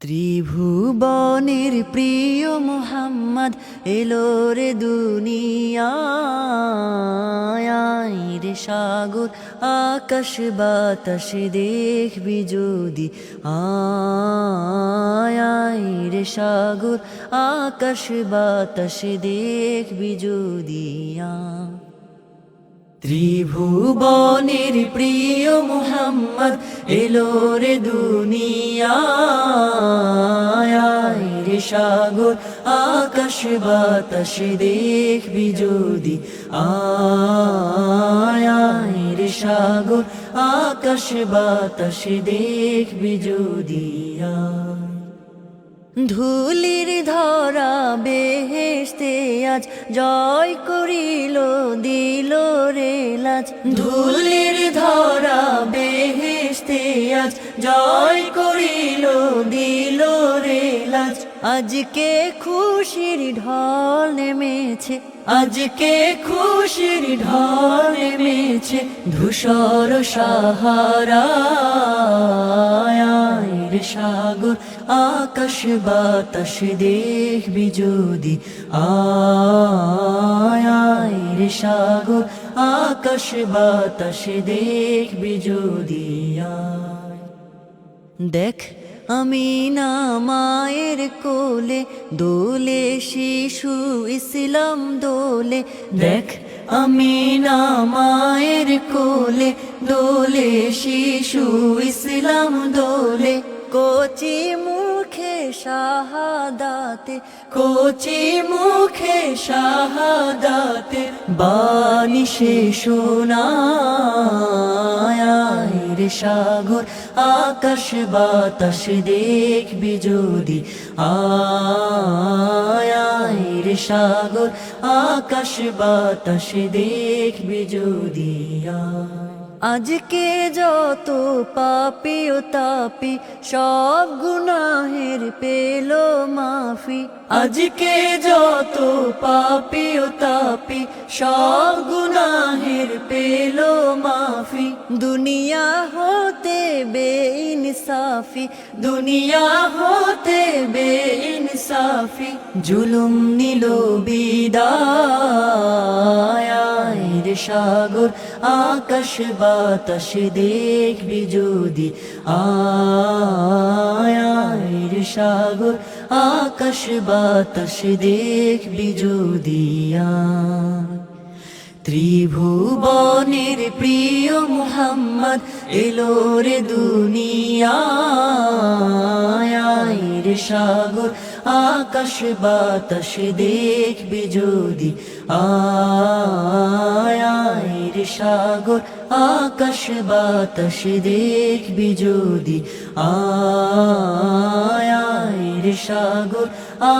ত্রিভুবনের প্রিয় মুহাম্মদ এলো রে দুনিয়ায় রে সাগর আকাশ বাতাস দেখবি যদি আয় রে সাগর আকাশ বাতাস দেখবি যদি ত্রিভুবনের প্রিয় মুহাম্মদ এলো রে দুনিয়ায় রে সাগর আকাশ বাতাস দেখবি যদি আয় রে সাগর আকাশ বাতাস দেখবি যদি ধুলির ধরা বেহেশতে আজ জয় করিল দিল রে লাজ ধুলির ধরা বেহেশতে আজ জয় করিল দিল রে লাজ আজকে খুশির ঢল নেমেছে আজকে খুশির ঢল নেমেছে ধূসর সাহারা রে সাগর আকাশ বাতাস দেখবি যদি আয় রে সাগর আকাশ বাতাস দেখবি যদি দেখ আমি না মায়ের কোলে দোলে শিশু ইসলাম দোলে দেখ আমি না মায়ের কোলে দোলে শিশু ইসলাম দোলে কোচি মুখে শাহাদাতে কোচি মুখে শাহাদাতে বাণী সে শোনায় রে সাগর আকাশ বাতাস দেখবি যদি আয় রে সাগর আকাশ বাতাস দেখবি যদি আজকে যত পাপী ও তাপি সব গুনাহের পেল মাফি আজকে যত পাপী ও তাপি সব গুনাহের পেল মাফি দুনিয়া হতে বেইনসাফি দুনিয়া হতে বেইনসাফি জুলুম নিল বিদায় রে সাগর আকাশ বাতাস দেখবি যদি আয় রে সাগর আকাশ বাতাস দেখবি যদি ত্রিভুবনের প্রিয় মুহাম্মদ এলো রে দুনিয়ায় রে সাগর আকাশ বাতাস দেখবি যদি আয় রে সাগর আকাশ বাতাস দেখবি যদি আয় রে সাগর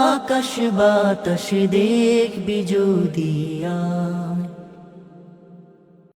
আকাশ বাতাস দেখবি যদি